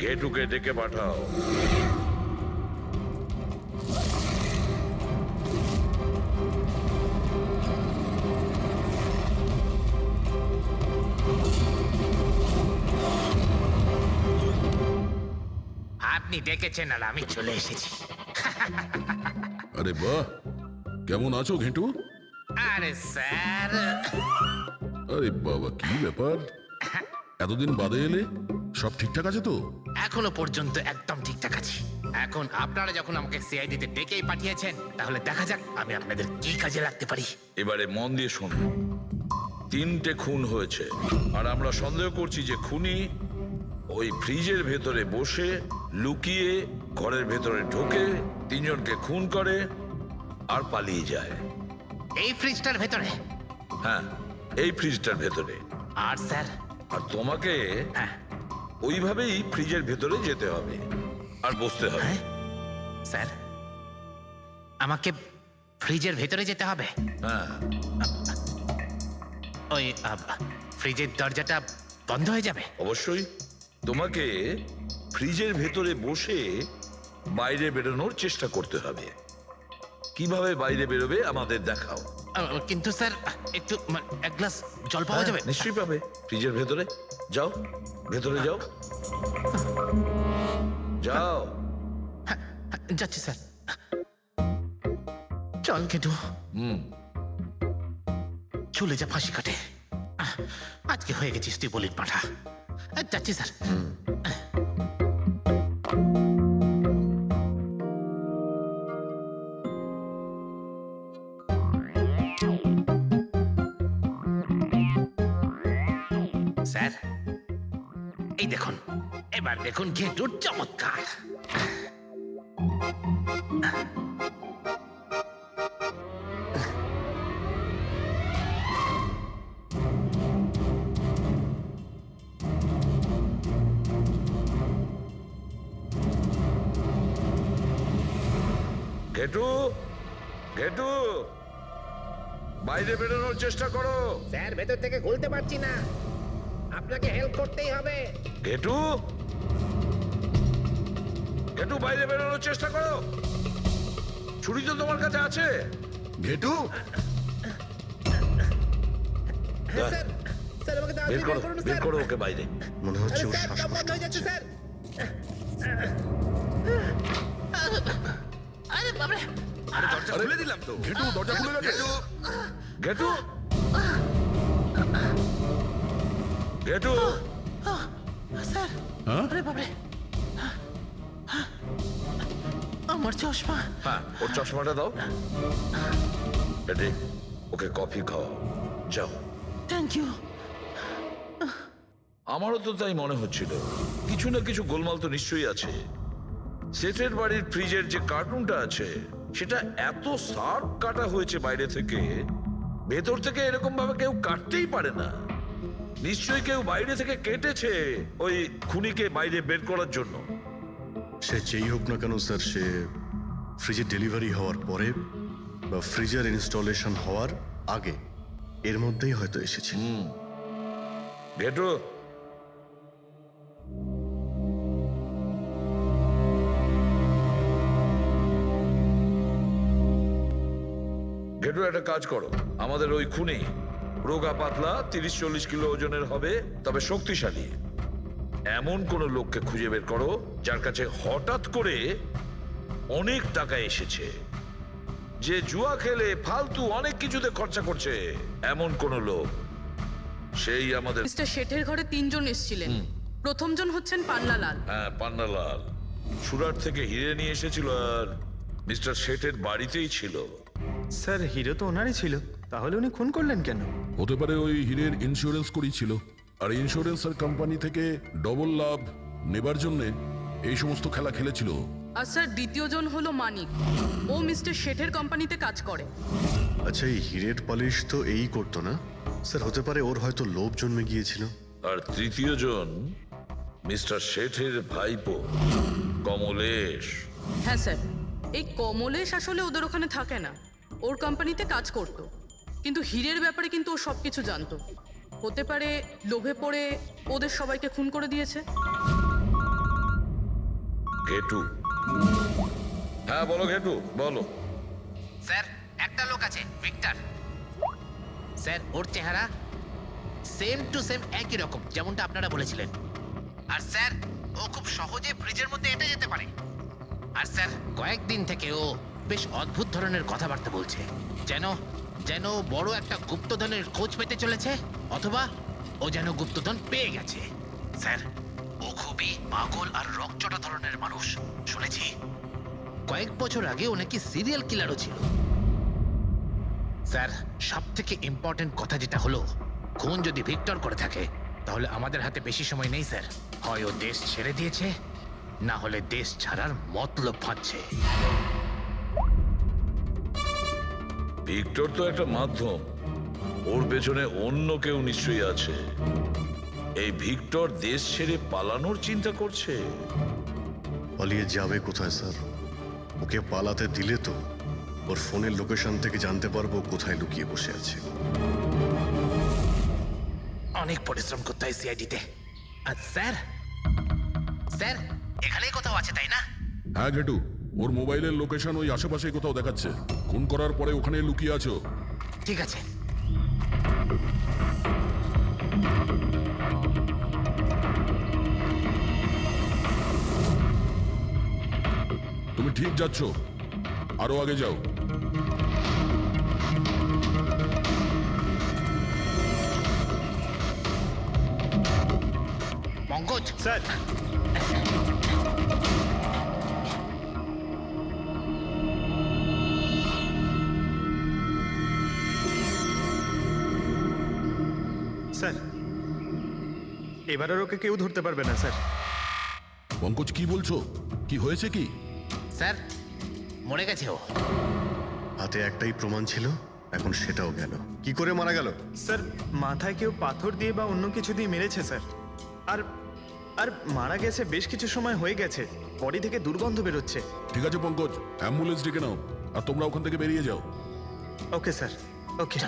ঘেটুকে ডেকে পাঠাও। আপনি ডেকেছেন আর আমি চলে এসেছি। আরে বাহ, কেমন আছো ঘেটু? আরে স্যার, আরে বাবা, কি ব্যাপার, এতদিন বাদে এলে? সব ঠিকঠাক আছে তো? এখনো পর্যন্ত একদম ঠিকঠাক আছি। এখন আপনারা যখন আমাকে সিআইডিতে ডেকেই পাঠিয়েছেন, তাহলে দেখা যাক আমি আপনাদের কি কাজে লাগতে পারি। এবারে মন দিয়ে শুনুন। 3টে খুন হয়েছে, আর আমরা সন্দেহ করছি যে খুনি ওই ফ্রিজের ভেতরে বসে লুকিয়ে ঘরের ভেতরে ঢোকে, 3জনকে খুন করে আর পালিয়ে যায়। এই ফ্রিজটার ভেতরে? হ্যাঁ, এই ফ্রিজটার ভেতরে। আর স্যার? আর তোমাকে হ্যাঁ। ওইভাবেই ফ্রিজের ভেতরে যেতে হবে আর বসতে হবে। হ্যাঁ? স্যার, আমাকে ফ্রিজের ভেতরে যেতে হবে? হ্যাঁ, ওই ফ্রিজের দরজাটা বন্ধ হয়ে যাবে? অবশ্যই। তোমাকে ফ্রিজের ভেতরে বসে বাইরে বেরোনোর চেষ্টা করতে হবে। কিভাবে বাইরে বেরোবে আমাদের দেখাও। কিন্তু স্যার, একটু এক গ্লাস জল পাওয়া যাবে? নিশ্চয়ই পাবে। ফ্রিজের ভেতরে যাও, ভেতরে যাও, যাও। যাচ্ছি স্যার। চল কেটু, চলে যা ফাঁসি কাটে। আজকে হয়ে গেছিস তুই বলির পাঠা। যাচ্ছি স্যার। স্যার, এই দেখুন, এবার দেখুন ঘেটুর চমৎকার। ঘেটু, ঘেটু, বাইরে বেরোনোর চেষ্টা করো। স্যার, ভেতর থেকে খুলতে পারছি না, আপনাকে হেল্প করতেই হবে। ঘেটু, ঘেটু, বাইরে বেরোনোর চেষ্টা করো। ছুরি তো তোমার কাছে আছে। ঘেটু, হ্যাঁ স্যার, স্যার আমাকে বের তাড়াতাড়ি করো, বের করুন বের স্যার। করো ওকে বাইরে। মনে হচ্ছে আরে ওর স্যার, দম বন্ধ শ্বাসকষ্ট হয়ে যাচ্ছে হচ্ছে। স্যার। আরে বাবারে, দরজা খুলে দিলাম তো। ঘেটু, দরজা খুলে গেছে। ঘেটু, ঘেটু, স্যার, হ্যাঁ? আরে বাবারে, আমার চশমা। হ্যাঁ, ওর চশমাটা দাও। বেটে, ওকে কফি খাওয়াও, যাও। Thank you. আমারও তো তাই মনে হচ্ছিল, কিছু না কিছু গোলমাল তো নিশ্চয়ই আছে। সেটের বাড়ির ফ্রিজের যে কার্টুনটা আছে, সেটা এত শার্প কাটা হয়েছে বাইরে থেকে, ভেতর থেকে এরকম ভাবে কেউ কাটতেই পারে না। নিশ্চয়ই কেউ বাইরে থেকে কেটেছে ওই খুনিকে বাইরে বের করার জন্য। সে যেই হোক না কেন স্যার, সে ফ্রিজের ডেলিভারি হওয়ার পরে বা ফ্রিজার ইনস্টলেশন হওয়ার আগে, এর মধ্যেই হয়তো এসেছে। ঘেটু, ঘেটু, একটা কাজ করো। আমাদের ওই খুনি রোগা পাতলা 30-40 কিলো ওজনের হবে, তবে শক্তিশালী। এমন কোন লোককে খুঁজে বের করো যার কাছে হঠাৎ করে অনেক টাকা এসেছে, যে জুয়া খেলে ফালতু অনেক কিছুতে খরচা করছে, এমন কোন লোক। সেই আমাদের। মিস্টার শেঠের ঘরে 3 জন এসেছিলেন। প্রথমজন হচ্ছেন পান্নালাল। হ্যাঁ, পান্নালাল সুরাট থেকে হিরে নিয়ে এসেছিল আর মিস্টার শেঠের বাড়িতেই ছিল। স্যার, হিরো তো ওনারই ছিল, তাহলে উনি খুন করলেন কেন? হতে পারে ওই হীরের ইন্স্যুরেন্স করেছিল, আর ইন্স্যুরেন্সের কোম্পানি থেকে ডবল লাভ নেবার জন্য এই সমস্ত খেলা খেলেছিল। আর স্যার, দ্বিতীয়জন হলো মানিক। ও মিস্টার শেঠের কোম্পানিতে কাজ করে। আচ্ছা, এই হীরের পালিশ তো এই করতো না স্যার? হতে পারে ওর হয়তো লোভ জন্মে গিয়েছিল। আর তৃতীয় জন মিস্টার শেঠের ভাইপো কমলেশ। হ্যাঁ স্যার, এই কমলেশ আসলে ওদের ওখানে থাকে না, ওর কোম্পানিতে কাজ করতো। কিন্তু হীরের ব্যাপারে কিন্তু ও সবকিছু জানতো। হতে পারে লোভে পড়ে ওদের সবাইকে খুন করে দিয়েছে। ঘেটু। হ্যাঁ বলো ঘেটু, বলো। স্যার একটা লোক আছে ভিক্টর। স্যার ওর চেহারা সেম টু সেম একই রকম যেমনটা আপনারা বলেছিলেন। আর স্যার ও খুব সহজে ফ্রিজের মধ্যে এঁটে যেতে পারে। আর স্যার কয়েকদিন থেকে ও বেশ অদ্ভুত ধরনের কথাবার্তা বলছে, যেন যেন বড় একটা গুপ্তধনের খোঁজ পেতে চলেছে, অথবা ও যেন গুপ্তধন পেয়ে গেছে। স্যার ও খুবই পাগল আর রকচটা ধরনের মানুষ। শুনেছি কয়েক বছর আগে ও নাকি সিরিয়াল কিলারও ছিল। স্যার সব থেকে ইম্পর্টেন্ট কথা যেটা হলো, খুন যদি ভিক্টর করে থাকে তাহলে আমাদের হাতে বেশি সময় নেই স্যার। হয় ও দেশ ছেড়ে দিয়েছে, না হলে দেশ ছাড়ার মতলব ভাবছে। ভিক্টর তো একটা মাধ্যম, ওর পেছনে অন্য কেউ নিশ্চয়ই আছে। এই ভিক্টর দেশ ছেড়ে পালানোর চিন্তা করছে। পালিয়ে যাবে কোথায় স্যার? ওকে পালাতে দিলে তো ওর ফোনের লোকেশন থেকে জানতে পারবো কোথায় লুকিয়ে বসে আছে। অনেক পরিশ্রম করতে হয় সিআইডিতে। আর স্যার স্যার এখানেই কোথাও আছে তাই না? হ্যাঁ ঘেটু, ওর মোবাইলের লোকেশন ওই আশেপাশে কোথাও দেখাচ্ছে। খুন করার পরে ওখানে লুকিয়ে আছো। ঠিক আছে। তুমি ঠিক যাচ্ছ, আরো আগে যাও। পঙ্কজ স্যার স্যার এবার আর ওকে কেউ ধরতে পারবে না স্যার। পঙ্কজ কি বলছো? কি হয়েছে কি? স্যার মরে গেছে ও। হাতে একটাই প্রমাণ ছিল, এখন সেটাও গেল। কি করে মারা গেল? স্যার মাথায় কেউ পাথর দিয়ে বা অন্য কিছু দিয়ে মেরেছে স্যার। আর আর মারা গেছে বেশ কিছু সময় হয়ে গেছে, বডি থেকে দুর্গন্ধ বেরোচ্ছে। ঠিক আছে পঙ্কজ, অ্যাম্বুলেন্স ডেকে নাও আর তোমরা ওখান থেকে বেরিয়ে যাও। ওকে স্যার, ওকে।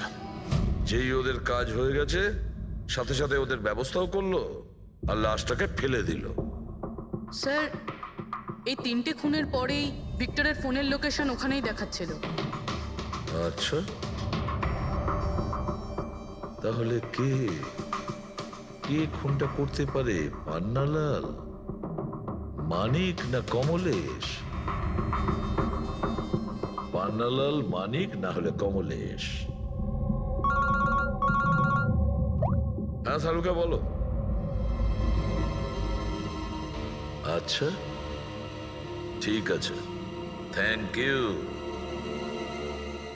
যেই ওদের কাজ হয়ে গেছে, সাথে সাথে ওদের ব্যবস্থাও করলো আর লাশটাকে ফেলে দিল। স্যার এই 3টে খুনের পরেই ভিক্টরের ফোনের লোকেশন ওখানেই দেখাচ্ছিল। আচ্ছা, তাহলে কে কে খুনটা করতে পারে? পান্নালাল, মানিক না কমলেশ? পান্নালাল, মানিক না হলে কমলেশ। হ্যাঁ সালুকা বলো। আচ্ছা ঠিক আছে, থ্যাংক ইউ।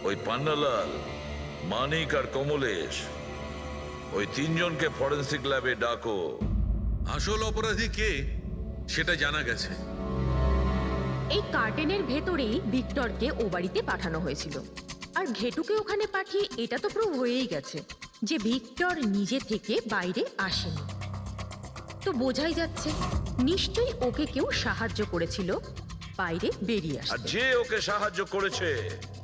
ওই পান্নালাল, মানিক আর কমলেশ, ওই 3 জনকে ফরেন্সিক ল্যাবে ডাকো। আসল অপরাধী কে সেটা জানা গেছে। এই কার্টেনের ভেতরেই ভিক্টরকে ও বাড়িতে পাঠানো হয়েছিল। আর ঘেটুকে ওখানে পাঠিয়ে এটা তো প্রুভ হয়েই গেছে যে ভিক্টর নিজে থেকে বাইরে আসেনি। তো বোঝাই যাচ্ছে নিশ্চয়ই ওকে কেউ সাহায্য করেছিল বাইরে বেরিয়ে আর আসতে। যে ওকে সাহায্য করেছে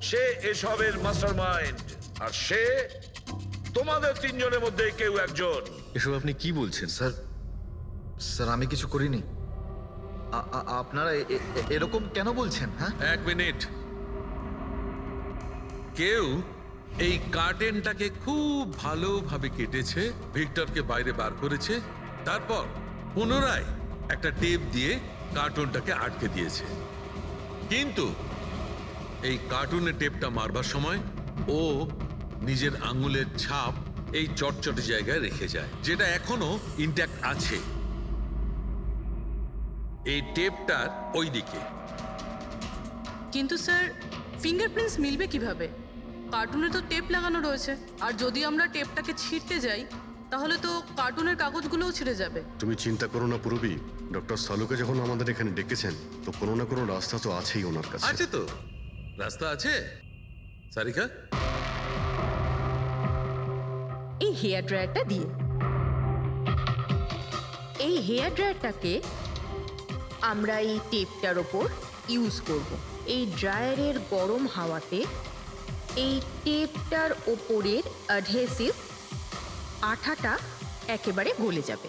সে এসবের মাস্টারমাইন্ড, আর সে তোমাদের 3 জনের মধ্যে কেউ একজন। এসব আপনি কি বলছেন? স্যার স্যার আমি কিছু করিনি। আপনারা এরকম কেন বলছেন? হ্যাঁ, এক মিনিট। কেউ এই কার্টেনটাকে খুব ভালোভাবে কেটেছে, ভিক্টরকে বাইরে বার করেছে, তারপর পুনরায় একটা টেপ দিয়ে কার্টুনটাকে আটকে দিয়েছে। কিন্তু এই কার্টুনের টেপটা মারবার সময় ও নিজের আঙুলের ছাপ এই চটচটে জায়গায় রেখে যায়, যেটা এখনো ইনট্যাক্ট আছে। এই টেপটার ওই দিকে। কিন্তু স্যার ফিঙ্গারপ্রিন্টস মিলবে কিভাবে? কার্টুনে তো টেপ লাগানো রয়েছে, আর যদি আমরা টেপটাকে ছিঁড়তে যাই তাহলে তো কার্টুনের কাগজগুলোও ছিঁড়ে যাবে। তুমি চিন্তা করো না পুরবী, ডক্টর সালুকে যখন আমাদের এখানে ডেকেছেন তো কোনো না কোনো রাস্তা তো আছেই ওনার কাছে। আছে তো, রাস্তা আছে। সারিকা, এই হেয়ার ড্রায়ারটা দিয়ে, এই হেয়ার ড্রায়ারটাকে আমরা এই টেপটার ওপর ইউজ করব। এই ড্রায়ারের গরম হাওয়াতে এই টেপটার ওপরের অ্যাডহেসিভ আঠাটা একেবারে গলে যাবে।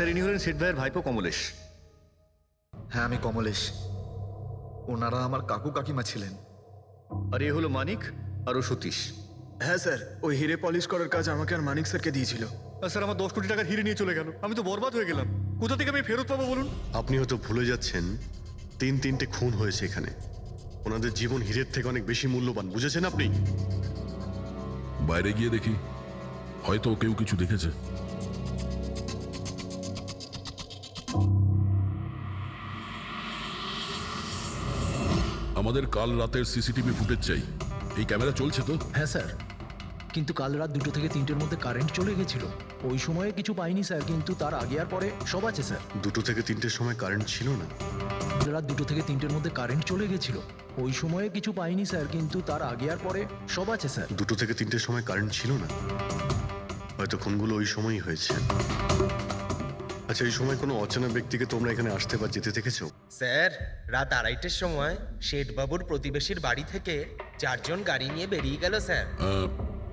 স্যার ইনি হলেন সেট ভাইয়ের ভাইপো কমলেশ। হ্যাঁ, আমি কমলেশ। ওনারা আমার কাকু কাকিমা ছিলেন। আর এ হলো মানিক আর ও সতীশ। হ্যাঁ স্যার, ওই হিরে পলিশ করার কাজ আমাকে আর মানিক স্যারকে দিয়েছিল। আর স্যার আমার 10 কোটি টাকার হিরে নিয়ে চলে গেল, আমি তো বরবাদ হয়ে গেলাম। কোথা থেকে আমি ফেরত পাবো বলুন? আপনি হয়তো ভুলে যাচ্ছেন 3-3টে খুন হয়েছে এখানে। ওনাদের জীবন হীরের থেকে অনেক বেশি মূল্যবান, বুঝেছেন আপনি? বাইরে গিয়ে দেখি, হয়তো কেউ কিছু দেখেছে। আমাদের কাল রাতের সিসিটিভি ফুটেজ চাই। এই ক্যামেরা চলছে তো? হ্যাঁ স্যার, কিন্তু কাল রাত 2টো থেকে 3টের মধ্যে কারেন্ট চলে গেছিল। ওই সময়ে কিছু পাইনি স্যার, কিন্তু তার আগে আর পরে সব আছে স্যার। 2 থেকে 3টের সময় কারেন্ট ছিল না? রাত 2টো থেকে 3টের মধ্যে কারেন্ট চলে গেছিল। ওই সময়ে কিছু পাইনি স্যার, কিন্তু তার আগে আর পরে সব আছে স্যার। 2 থেকে 3টের সময় কারেন্ট ছিল না? হয়তো খুনগুলো ওই সময়ই হয়েছে। আচ্ছা, এই সময় কোনো অচেনা ব্যক্তিকে তোমরা এখানে আসতে বা যেতে দেখেছো? স্যার, রাত 2:30টার সময় শেঠবাবুর প্রতিবেশীর বাড়ি থেকে 4 জন গাড়ি নিয়ে বেরিয়ে গেল স্যার।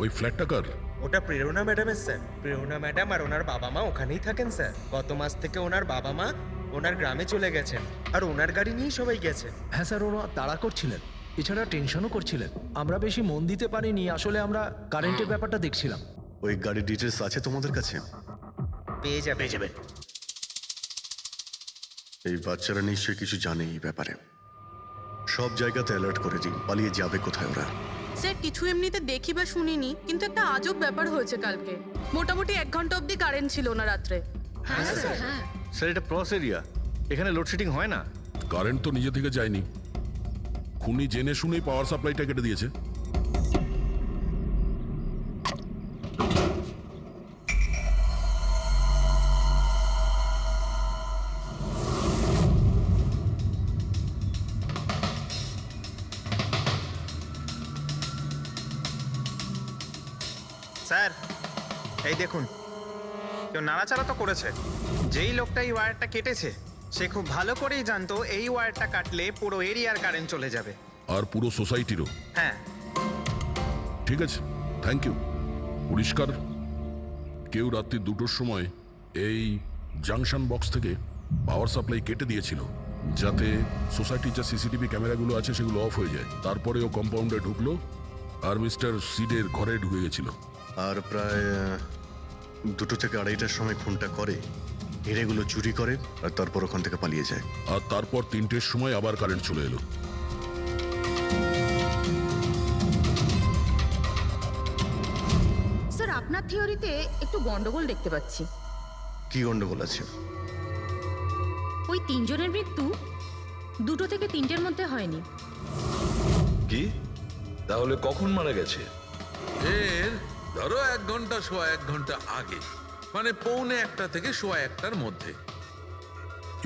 ওই ফ্ল্যাটটা কার? ওটা প্রেরণা ম্যাডামের স্যার। প্রেরণা ম্যাডাম আর ওনার বাবা মা ওখানেই থাকেন স্যার। গত মাস থেকে ওনার বাবা মা ওনার গ্রামে চলে গেছেন, আর ওনার গাড়ি নিয়েই সবাই গেছে। হ্যাঁ স্যার, ওরা তাড়া করছিলেন, এছাড়া টেনশনও করছিলেন। আমরা বেশি মন দিতে পারিনি, আসলে আমরা কারেন্টের ব্যাপারটা দেখছিলাম। ওই গাড়ির ডিটেলস আছে তোমাদের কাছে? পেয়ে যাবেন। এই বাচ্চারা নিশ্চয়ই কিছু জানে এই ব্যাপারে। সব জায়গাতে অ্যালার্ট করে দিই, পালিয়ে যাবে কোথায় ওরা। স্যার, কিছু এমনিতে দেখি বা শুনিনি, কিন্তু একটা আজব ব্যাপার হয়েছে কালকে। মোটামুটি 1 ঘন্টা অবধি কারেন্ট ছিল না রাত্রে। হ্যাঁ স্যার, হ্যাঁ। স্যার, এটা ক্রস এরিয়া, এখানে লোডশেডিং হয় না। কারেন্ট তো নিজে থেকে যায়নি। খুনি জেনে শুনেই পাওয়ার সাপ্লাইটা কেটে দিয়েছে। স্যার, এই দেখুন, কেউ নাড়াচাড়া তো করেছে। যেই লোকটা এই ওয়্যারটা কেটেছে সে খুব ভালো করেই জানতো এই ওয়্যারটা কাটলে পুরো এরিয়ার কারেন্ট চলে যাবে। আর পুরো সোসাইটিরও। হ্যাঁ। ঠিক আছে, থ্যাংক ইউ। পরিষ্কার, কেউ রাত্রি 2টোর সময় এই জাংশন বক্স থেকে পাওয়ার সাপ্লাই কেটে দিয়েছিল, যাতে সোসাইটির যা সিসিটিভি ক্যামেরাগুলো আছে সেগুলো অফ হয়ে যায়। তারপরে ও কম্পাউন্ডে ঢুকলো আর মিস্টার সিডের ঘরে ঢুকে গেছিল। আর প্রায় 2 থেকে 2:30টার সময় খুনটা করে, হিরেগুলো চুরি করে আর তারপর ওখান থেকে পালিয়ে যায়। আর তারপর 3টের সময় আবার কারেন্ট চলে এলো। স্যার, আপনার থিওরিতে একটু গন্ডগোল দেখতে পাচ্ছি। কি গন্ডগোল আছে? ওই 3 জনের মৃত্যু 2টো থেকে 3টের মধ্যে হয়নি। কি? তাহলে কখন মারা গেছে? এর ধরো 1 ঘন্টা, সোয়া 1 ঘন্টা আগে, মানে 1:45 থেকে সোয়া 1টার মধ্যে।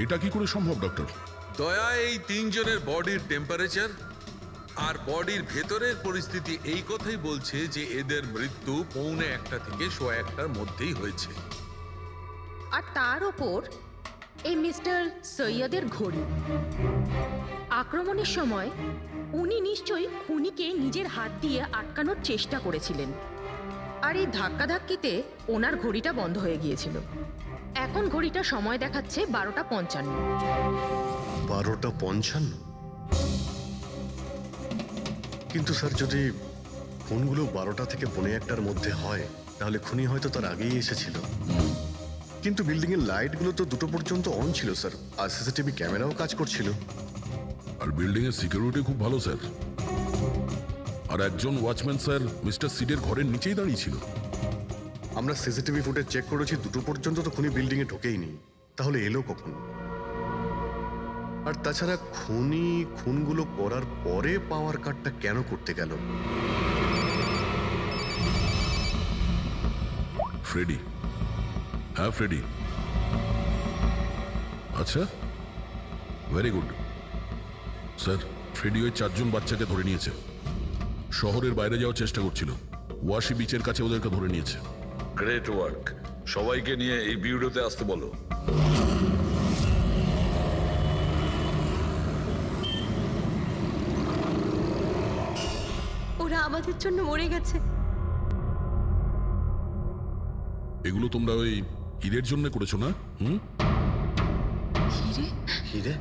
এটা কি করে সম্ভব ডক্টর? দয়া, এই 3 জনের বডির টেম্পারেচার আর বডির ভেতরের পরিস্থিতি এই কথাই বলছে যে এদের মৃত্যু 1:45 থেকে সোয়া 1টার মধ্যেই হয়েছে। আর তার ওপর এই মিস্টার সৈয়দের ঘড়ি। আক্রমণের সময় উনি নিশ্চয়ই খুনিকে নিজের হাত দিয়ে আটকানোর চেষ্টা করেছিলেন, আর এই ধাক্কাধাক্কিতে ওনার ঘড়িটা বন্ধ হয়ে গিয়েছিল। এখন ঘড়িটা সময় দেখাচ্ছে 12:55। 12:55? কিন্তু স্যার, যদি খুনগুলো 12টা থেকে 1:45টার মধ্যে হয়, তাহলে খুনি হয়তো তার আগেই এসেছিল। কিন্তু বিল্ডিং এর লাইটগুলো তো 2টো পর্যন্ত অন ছিল স্যার, আর সিসিটিভি ক্যামেরাও কাজ করছিল। আর বিল্ডিং এর সিকিউরিটি খুব ভালো স্যার। আর একজন ওয়াচম্যান স্যার মিস্টার সিডের ঘরের নিচেই দাঁড়িয়ে ছিল। আমরা সিসিটিভি ফুটেজ চেক করেছি, 2টো পর্যন্ত তো খুনি বিল্ডিং এ ঢোকেইনি। তাহলে এলো কখন? আর তাছাড়া খুনি খুনগুলো করার পরে পাওয়ার কাটটা কেন করতে গেল? ফ্রেডি। হ্যাঁ, ফ্রেডি। আচ্ছা, ভেরি গুড স্যার। ফ্রেডি ওই 4 জন বাচ্চাকে ধরে নিয়েছে। শহরের বাইরে যাওয়ার চেষ্টা করছিল, ওয়াশি বিচের কাছে ওদেরকে ধরে নিয়েছে। Great work. সবাইকে নিয়ে এই বিউরোতে আসতে বলো। ওরা আমাদের জন্য মরে গেছে। এগুলো তোমরা ওই হীরের জন্য করেছো না? হিরে? হিরে?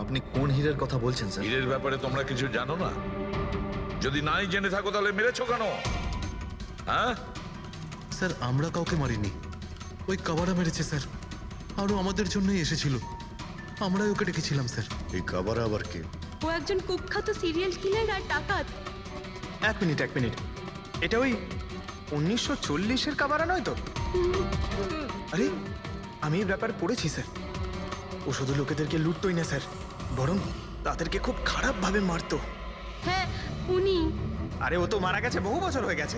আপনি কোন হীরের কথা বলছেন স্যার? হীরের ব্যাপারে তোমরা কিছু জানো না? যদি নাই জেনে থাকো তাহলে মেরেছো কেন? হ্যাঁ, স্যার আমরা কাউকে মারিনি, ওই কাবারা মেরেছে স্যার, আরও আমাদের জন্যই এসেছিল, আমরাই ওকে ডেকেছিলাম স্যার। এই কাবারা আবার কে? ও একজন কুখ্যাত সিরিয়াল কিলার আর ডাকাত। এক মিনিট, এটা ওই 1940-এর কাবারা নয় তো? আরে আমি এই ব্যাপার পড়েছি স্যার। ও শুধু লোকেদেরকে লুটতোই না স্যার, বরং তাদেরকে খুব খারাপভাবে মারতো। হ্যাঁ উনি। আরে ও তো মারা গেছে, বহু বছর হয়ে গেছে।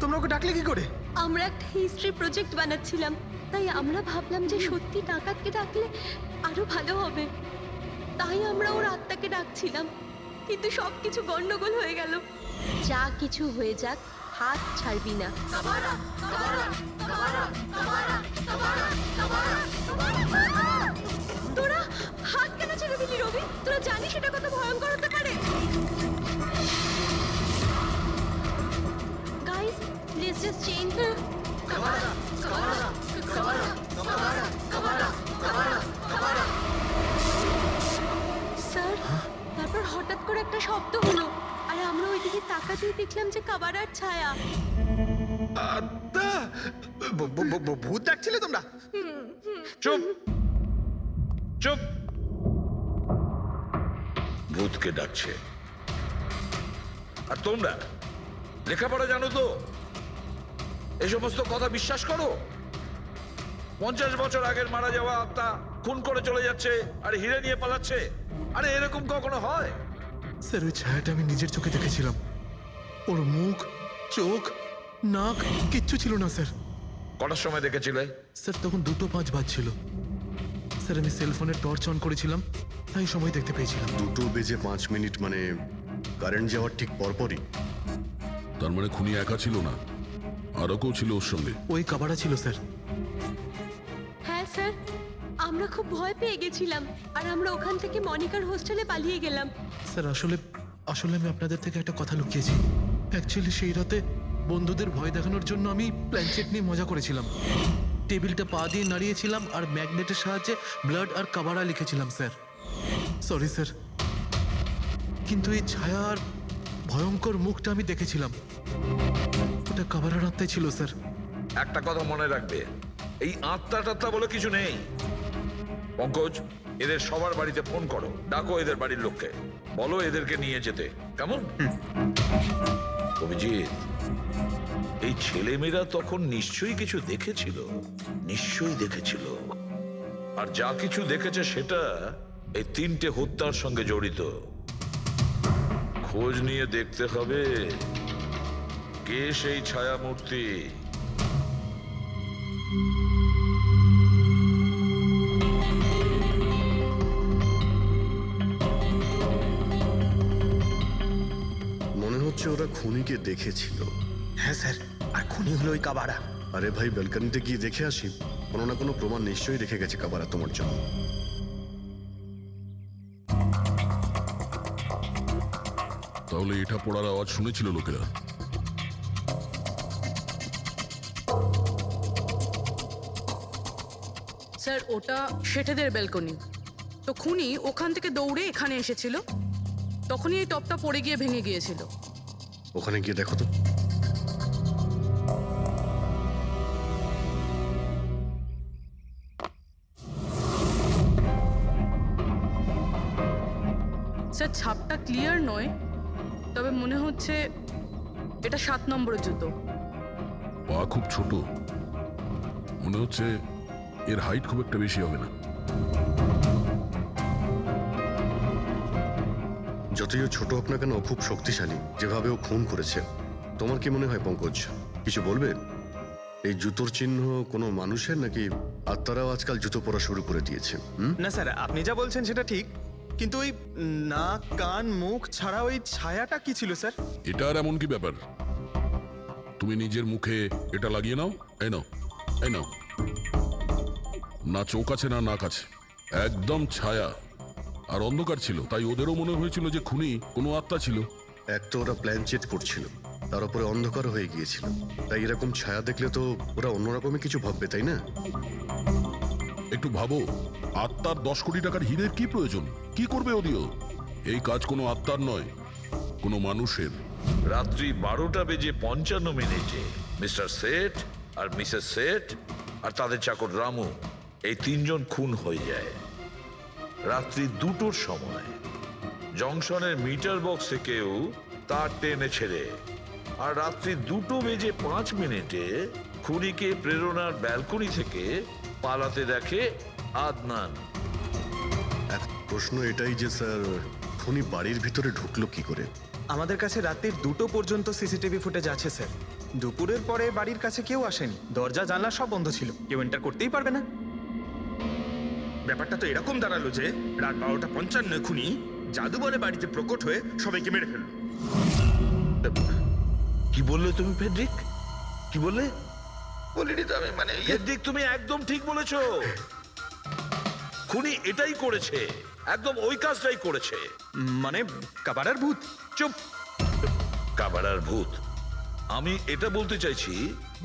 তোমরা ওকে ডাকলে কি করে? আমরা একটা হিস্ট্রি প্রজেক্ট বানাচ্ছিলাম, তাই আমরা ভাবলাম যে সত্যি ডাকাতকে ডাকলে আরো ভালো হবে, তাই আমরা ওর আত্মাকে ডাকছিলাম। কিন্তু সবকিছু গন্ডগোল হয়ে গেল। যা কিছু হয়ে যাক, হাত ছাড়বি না। তোরা হাত কেন ছেড়ে দিলি রবি? তোরা জানিস এটা কত ভয়ঙ্কর হতে পারে? Guys, let's just change. Sir, তারপর হঠাৎ করে একটা শব্দ হলো, আর আমরা ওইদিকে তাকাতেই দেখলাম যে কাবারার ছায়া। ভূত ডাকছিলে তোমরা? চুপ চুপ। ভূতকে ডাকছে। আর তোমরা লেখাপড়া জানো তো? এই সমস্ত কথা বিশ্বাস করো? 50 বছর আগের মারা যাওয়া আত্মা খুন করে চলে যাচ্ছে আর হিরে নিয়ে পালাচ্ছে। আরে এরকম কখনো হয়? স্যার ওই ছায়াটা আমি নিজের চোখে দেখেছিলাম, ওর মুখ, চোখ, নাক কিচ্ছু ছিল না স্যার। কটার সময় দেখেছিলে? স্যার তখন 2:05 বাজছিল স্যার, আমি সেলফোনের টর্চ অন করেছিলাম, তাই সময় দেখতে পেয়েছিলাম। 2:05 মানে কারেন্ট যাওয়ার ঠিক পরপরই। তার মানে খুনি একা ছিল না, আরও কেউ ছিল ওর সঙ্গে। ওই কাবারা ছিল স্যার। হ্যাঁ স্যার, আমরা খুব ভয় পেয়ে গেছিলাম, আর আমরা ওখান থেকে মনিকার হোস্টেলে পালিয়ে গেলাম। স্যার আসলে আমি আপনাদের থেকে একটা কথা লুকিয়েছি। অ্যাকচুয়ালি সেই রাতে বন্ধুদের ভয় দেখানোর জন্য আমি প্ল্যানচেট নিয়ে মজা করেছিলাম। টেবিলটা পা দিয়ে নাড়িয়েছিলাম আর ম্যাগনেটের সাহায্যে ব্লাড আর কাবারা লিখেছিলাম স্যার। সরি স্যার, কিন্তু এই ছায়া আর ভয়ঙ্কর মুখটা আমি দেখেছিলাম, ওটা কাবারার আত্মাই ছিল স্যার। একটা কথা মনে রাখবে, এই আত্মা টাত্মা বলে কিছু নেই। পঙ্কজ, এদের সবার বাড়িতে ফোন করো, ডাকো এদের বাড়ির লোককে, বলো এদেরকে নিয়ে যেতে। কেমন? অভিজিৎ, এই ছেলেমেয়েরা তখন নিশ্চয়ই কিছু দেখেছিল, নিশ্চয়ই দেখেছিল। আর যা কিছু দেখেছে সেটা এই 3টে হত্যার সঙ্গে জড়িত। খোঁজ নিয়ে দেখতে হবে কে সেই ছায়ামূর্তি। মনে হচ্ছে ওরা খুনিকে দেখেছিল। হ্যাঁ স্যার, আর খুনি হলো ওই কাবারা। আরে ভাই, ব্যালকনিতে গিয়ে দেখে আসি, কোনো না কোনো প্রমাণ নিশ্চয়ই রেখে গেছে কাবারা তোমার জন্য। তাহলে এটা পড়ার আওয়াজ শুনেছিল লোকেরা। স্যার ওটা শেঠেদের ব্যালকনি, তো খুনি ওখান থেকে দৌড়ে এখানে এসেছিল, তখনই এই টপটা পড়ে গিয়ে ভেঙে গিয়েছিল। ওখানে গিয়ে দেখো তো। স্যার ছাপটা ক্লিয়ার নয়, তবে মনে হচ্ছে এটা 7 নম্বরের জুতো। পা খুব ছোট, মনে হচ্ছে এর হাইট খুব একটা বেশি হবে না। যতই ও ছোট হোক না কেন, ও খুব শক্তিশালী। যেভাবে ও খুন করেছে, তোমার কি মনে হয় পঙ্কজ? কিছু বলবে? এই জুতোর চিহ্ন কোনো মানুষের, নাকি আত্মারাও আজকাল জুতো পরা শুরু করে দিয়েছে? না স্যার, আপনি যা বলছেন সেটা ঠিক, কিন্তু ওই নাক, কান, মুখ ছাড়া ওই ছায়াটা কি ছিল স্যার? এটা আর এমন কি ব্যাপার? তুমি নিজের মুখে এটা লাগিয়ে নাও। এই নাও, এই নাও। না চোখ আছে না নাক আছে, একদম ছায়া আর অন্ধকার ছিল, তাই ওদেরও মনে হয়েছিল যে খুনি কোনো আত্মা ছিল। এক তো ওরা প্ল্যান চেট করছিল, তার উপরে অন্ধকার হয়ে গিয়েছিল, তাই এরকম ছায়া দেখলে তো ওরা অন্যরকমই কিছু ভাববে, তাই না? একটু ভাবো, আত্মার 10 কোটি টাকার হীরের কি প্রয়োজন? কি করবে ওদিও? এই কাজ কোনো আত্মার নয়, কোনো মানুষের। রাত্রি 12:55 মিস্টার সেঠ আর মিসেস সেঠ আর তাদের চাকর রামু, এই তিনজন খুন হয়ে যায় রাত্রি 2টোর সময়। জংশনের মিটার বক্স থেকেও তার টেনে ছেড়ে। আর রাত্রি 2:05 খুনিকে প্রেরণার ব্যালকনি থেকে পালাতে দেখে আদনান। এখন প্রশ্ন এটাই যে স্যার, খুনি বাড়ির ভিতরে ঢুকলো কি করে? আমাদের কাছে রাত্রির 2টো পর্যন্ত সিসিটিভি ফুটেজ আছে স্যার। দুপুরের পরে বাড়ির কাছে কেউ আসেনি, দরজা জানলা সব বন্ধ ছিল, কেউ এন্টার করতেই পারবে না। ব্যাপারটা তো এরকম দাঁড়ালো যে রাত 12:55 খুনি জাদু বলে বাড়িতে প্রকট হয়ে সবাইকে মেরে ফেললো। কি বললে তুমি ফেডরিক? কি বললে? বলিনি তো আমি, মানে ফেডরিক, তুমি একদম ঠিক বলেছো। খুনি এটাই করেছে, একদম ওই কাজটাই করেছে। মানে কাবারার ভূত। চুপ! কাবারার ভূত? আমি এটা বলতে চাইছি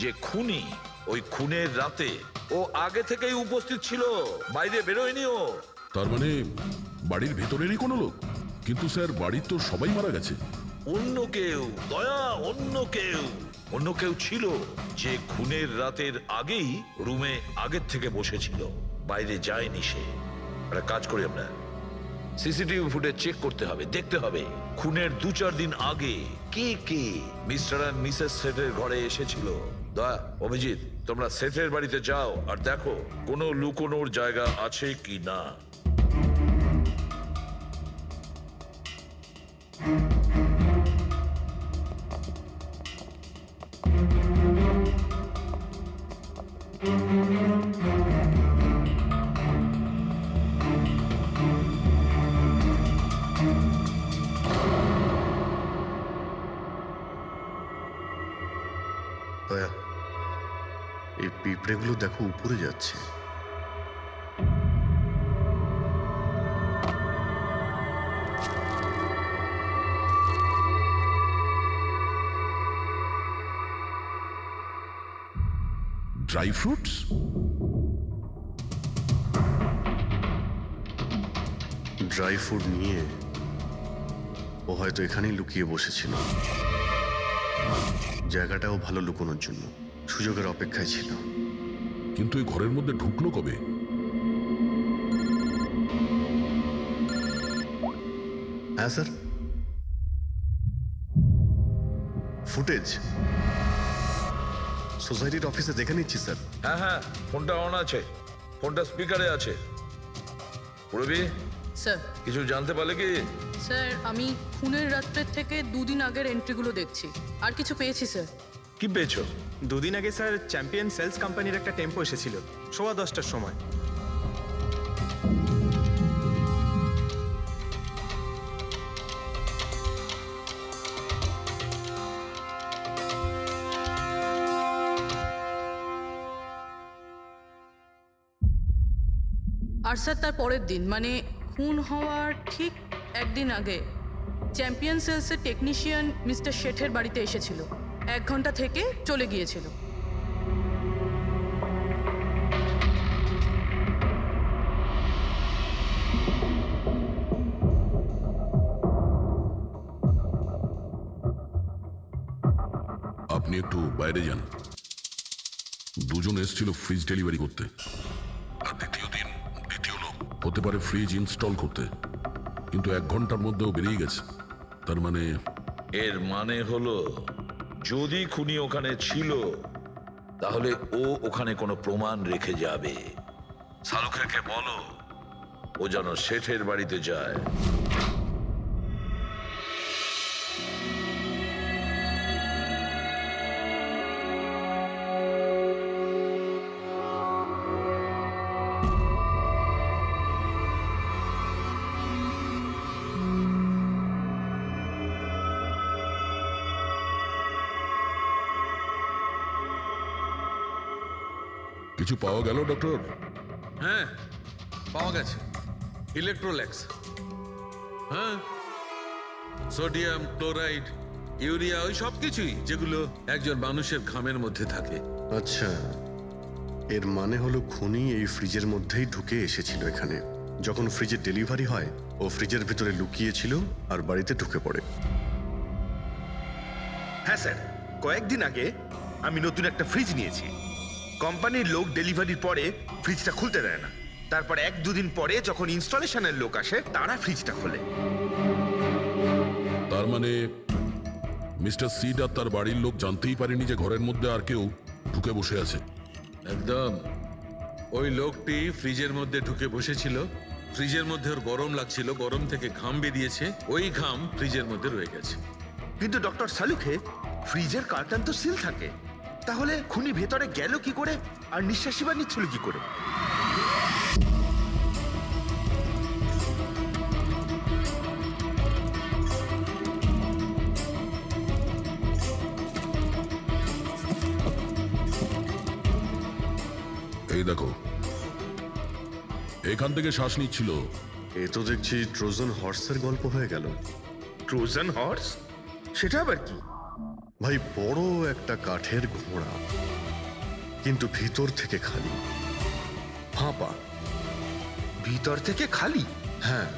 যে খুনি ওই খুনের রাতে ও আগে থেকেই উপস্থিত ছিল, বাইরে বেরোয়নি ও। তার মানে বাড়ির ভেতরেরই কোনো লোক? কিন্তু স্যার, বাড়ির তো সবাই মারা গেছে। অন্য কেউ, দয়া, অন্য কেউ ছিল যে খুনের রাতের আগেই রুমে আগের থেকে বসেছিল, বাইরে যায়নি সে। একটা কাজ করি আমরা, সিসিটিভি ফুটেজ চেক করতে হবে, দেখতে হবে খুনের 2-4 দিন আগে কে কে মিস্টার আর মিসেস সেঠের ঘরে এসেছিল। দয়া, অভিজিৎ, তোমরা সেঠের বাড়িতে যাও আর দেখো কোনো লুকোনোর জায়গা আছে কি না। দয়া, এই পিঁপড়েগুলো দেখো উপরে যাচ্ছে। Dry fruits? ড্রাই ফ্রুট নিয়ে ও হয়তো এখানেই লুকিয়ে বসেছিল। জায়গাটাও ভালো লুকোনোর জন্য, সুযোগের অপেক্ষায় ছিল। কিন্তু এই ঘরের মধ্যে ঢুকলো কবে? হ্যাঁ স্যার, ফুটেজ সোসাইটির অফিসে দেখে নিচ্ছি স্যার। হ্যাঁ হ্যাঁ, ফোনটা অন আছে, ফোনটা স্পিকারে আছে। রবি, স্যার। কিছু জানতে পারলে কি? স্যার, আমি খুনের রাত্রের থেকে 2 দিন আগের এন্ট্রিগুলো দেখছি, আর কিছু পেয়েছি স্যার। কি পেয়েছো? 2 দিন আগে স্যার চ্যাম্পিয়ন সেলস কোম্পানির একটা টেম্পো এসেছিল 10:15টার সময়। আর স্যার, তার পরের দিন মানে খুন হওয়ার ঠিক 1 দিন আগে চ্যাম্পিয়ন সেলসের টেকনিশিয়ান মিস্টার শেঠের বাড়িতে এসেছিল, 1 ঘন্টা থেকে চলে গিয়েছিল। আপনি একটু বাইরে যান। দুজন এসেছিল ফ্রিজ ডেলিভারি করতে, আর দ্বিতীয় দিন দ্বিতীয় লোক হতে পারে ফ্রিজ ইনস্টল করতে, কিন্তু 1 ঘন্টার মধ্যেও বেরিয়ে গেছে। তার মানে এর মানে হলো যদি খুনি ওখানে ছিল তাহলে ও ওখানে কোনো প্রমাণ রেখে যাবে। শালুখেরকে বলো ও যেন শেঠের বাড়িতে যায়। কিছু পাওয়া গেল ডক্টর? হ্যাঁ, পাওয়া গেছে ইলেকট্রোল্যাক্স। হ্যাঁ, সোডিয়াম ক্লোরাইড ইউরিয়া, ওই সব কিছুই যেগুলো একজন মানুষের ঘামের মধ্যে থাকে। আচ্ছা, এর মানে হলো খুনি এই ফ্রিজের মধ্যেই ঢুকে এসেছিল এখানে। যখন ফ্রিজের ডেলিভারি হয় ও ফ্রিজের ভিতরে লুকিয়েছিল আর বাড়িতে ঢুকে পড়ে। হ্যাঁ স্যার, কয়েকদিন আগে আমি নতুন একটা ফ্রিজ নিয়েছি। কোম্পানির লোক ডেলিভারির পরে ফ্রিজটা খুলতে দেয় না। তারপর 1-2 দিন পরে যখন ইনস্টলেশনের লোক আসে তারা ফ্রিজটা খোলে। তার মানে মিস্টার সিড আর তার বাড়ির লোক জানতেই পারেনি যে ঘরের মধ্যে আর কেউ ঢুকে বসে আছে। একদম। ওই লোকটি ফ্রিজের মধ্যে ঢুকে বসেছিল, ফ্রিজের মধ্যে ওর গরম লাগছিল, গরম থেকে ঘাম বেরিয়েছে, ওই ঘাম ফ্রিজের মধ্যে রয়ে গেছে। কিন্তু ডক্টর সালুখে, ফ্রিজের কার্টন তো সিল থাকে, তাহলে খুনি ভেতরে গেল কি করে আর নিঃশ্বাসই বা নিচ্ছিল কি করে? এই দেখো, এখান থেকে শ্বাস নিচ্ছিল। এ তো দেখছি ট্রোজান হর্সের গল্প হয়ে গেল। Trojan horse? সেটা আবার কি? ভাই, বড় একটা কাঠের ঘোড়া, কিন্তু ভিতর থেকে খালি, ফাঁপা। ভিতর থেকে খালি? হ্যাঁ,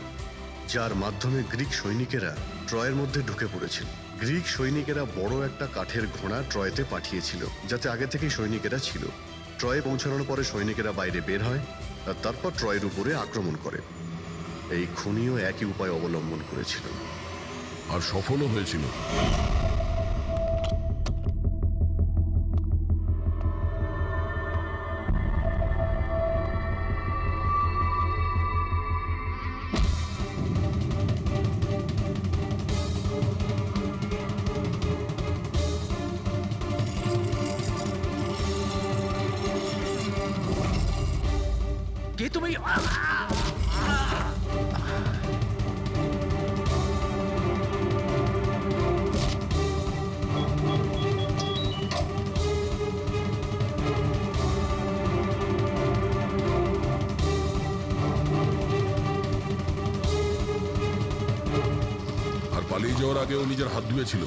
যার মাধ্যমে গ্রিক সৈনিকেরা ট্রয়ের মধ্যে ঢুকে পড়েছিল। গ্রিক সৈনিকেরা বড় একটা কাঠের ঘোড়া ট্রয়েতে পাঠিয়েছিল, যাতে আগে থেকেই সৈনিকেরা ছিল। ট্রয়ে পৌঁছানোর পরে সৈনিকেরা বাইরে বের হয় আর তারপর ট্রয়ের উপরে আক্রমণ করে। এই খুনিও একই উপায় অবলম্বন করেছিল আর সফলও হয়েছিল। কে তুমি? আর পালিয়ে যাওয়ার আগে ও নিজের হাত ধুয়েছিল,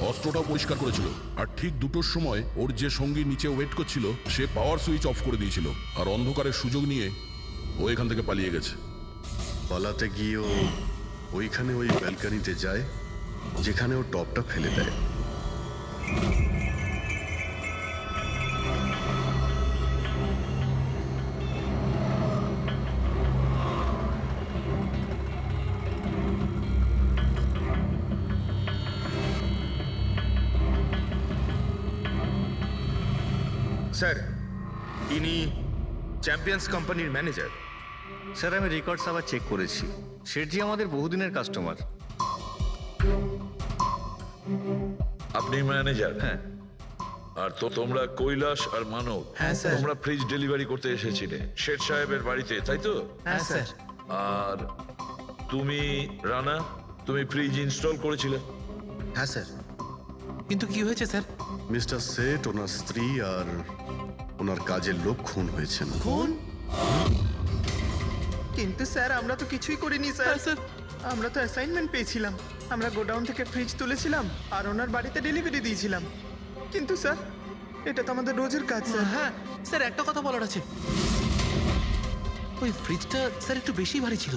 অস্ত্রটাও পরিষ্কার করেছিল। আর ঠিক 2টোর সময় ওর যে সঙ্গী নিচে ওয়েট করছিল সে পাওয়ার সুইচ অফ করে দিয়েছিল, আর অন্ধকারের সুযোগ নিয়ে ও এখান থেকে পালিয়ে গেছে। পালাতে গিয়ে ও ওইখানে ওই ব্যালকানিতে যায় যেখানে ও টপটা ফেলে দেয়। স্যার, ইনি চ্যাম্পিয়ন্স কোম্পানির ম্যানেজার। স্যার, আমি রেকর্ডস আবার চেক করেছি। শেঠজি আমাদের বহুদিনের কাস্টমার। আপনি ম্যানেজার? হ্যাঁ। আর তো তোমরা কৈলাস আর মানব, হ্যাঁ, স্যার। তোমরা ফ্রিজ ডেলিভারি করতে এসেছিলে শেঠ সাহেবের বাড়িতে, তাই তো? হ্যাঁ স্যার। আর তুমি রানা, তুমি ফ্রিজ ইনস্টল করেছিলে? হ্যাঁ স্যার। কিন্তু কি হয়েছে স্যার? মিস্টার সেট, ওনার স্ত্রী আর ওনার কাজের লোক খুন হয়েছেন। খুন? কিন্তু স্যার, আমরা তো কিছুই করিনি স্যার। স্যার আমরা তো অ্যাসাইনমেন্ট পেয়েছিলাম। আমরা গোডাউন থেকে ফ্রিজ তুলেছিলাম আর ওনার বাড়িতে ডেলিভারি দিয়েছিলাম। কিন্তু স্যার, এটা তো আমাদের রোজের কাজ স্যার। হ্যাঁ স্যার, একটা কথা বলার আছে। ওই ফ্রিজটা স্যার একটু বেশি ভারী ছিল,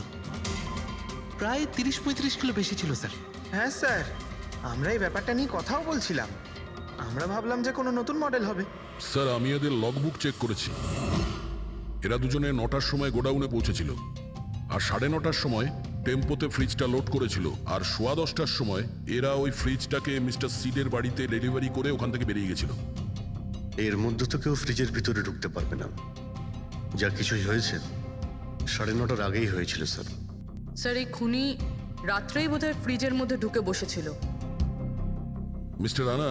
প্রায় 30-35 কিলো বেশি ছিল স্যার। হ্যাঁ স্যার, আমরা এই ব্যাপারটা নিয়ে কথাও বলছিলাম। আমরা ভাবলাম যে কোনো নতুন মডেল হবে। স্যার, আমি এদের লগবুক চেক করেছি। এরা দুজনে 9টার সময় গোডাউনে পৌঁছেছিল, আর 9:30টার সময় টেম্পোতে ফ্রিজটা লোড করেছিল, আর 10:15টার সময় এরা ওই ফ্রিজটাকে মিস্টার সিডের বাড়িতে ডেলিভারি করে ওখান থেকে বেরিয়ে গেছিল। এর মধ্যে তো কেউ ফ্রিজের ভিতরে ঢুকতে পারবে না। যা কিছুই হয়েছে 9:30টার আগেই হয়েছিল স্যার। স্যার, এই খুনি রাত্রেই বোধহয় ফ্রিজের মধ্যে ঢুকে বসেছিল। মিস্টার রানা,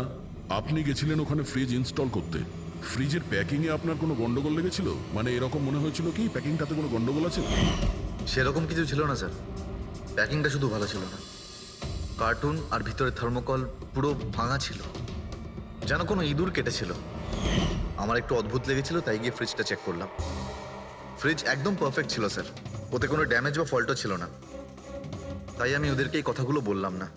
আপনি গেছিলেন ওখানে ফ্রিজ ইনস্টল করতে। ফ্রিজের প্যাকিংয়ে আপনার কোনো গন্ডগোল লেগেছিল? মানে এরকম মনে হয়েছিল কি প্যাকিংটাতে কোনো গন্ডগোল আছে? সেরকম কিছু ছিল না স্যার। প্যাকিংটা শুধু ভালো ছিল না, কার্টুন আর ভিতরে থার্মোকল পুরো ভাঙা ছিল, যেন কোনো ইঁদুর কেটেছিল। আমার একটু অদ্ভুত লেগেছিল, তাই গিয়ে ফ্রিজটা চেক করলাম। ফ্রিজ একদম পারফেক্ট ছিল স্যার, ওতে কোনো ড্যামেজ বা ফল্টও ছিল না। তাই আমি ওদেরকে এই কথাগুলো বললাম না।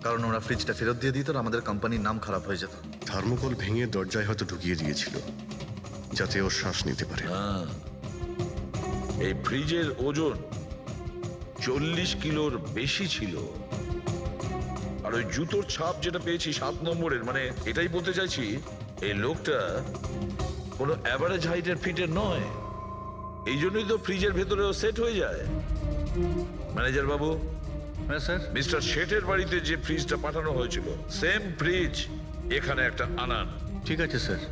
কারণ ওরা ফ্রিজটা ফেরত দিয়ে দিত আর আমাদের কোম্পানির নাম খারাপ হয়ে যেত। থার্মোকল ভেঙে দরজায় হয়তো ঢুকিয়ে দিয়েছিল যাতে ও শ্বাস নিতে পারে। হ্যাঁ, এই ফ্রিজের ওজন 40 কিলোর বেশি ছিল। আর ওই জুতোর ছাপ যেটা পেয়েছি 7 নম্বরের, মানে এটাই বলতে চাইছি এই লোকটা কোনো অ্যাভারেজ হাইটের ফিটের নয়। এই জন্যই তো ফ্রিজের ভেতরেও সেট হয়ে যায়। ম্যানেজার বাবু, হ্যাঁ স্যার। মিস্টার শেঠের বাড়িতে যে ফ্রিজটা পাঠানো হয়েছিল সেম ফ্রিজ এখানে একটা আনান। ঠিক আছে স্যার।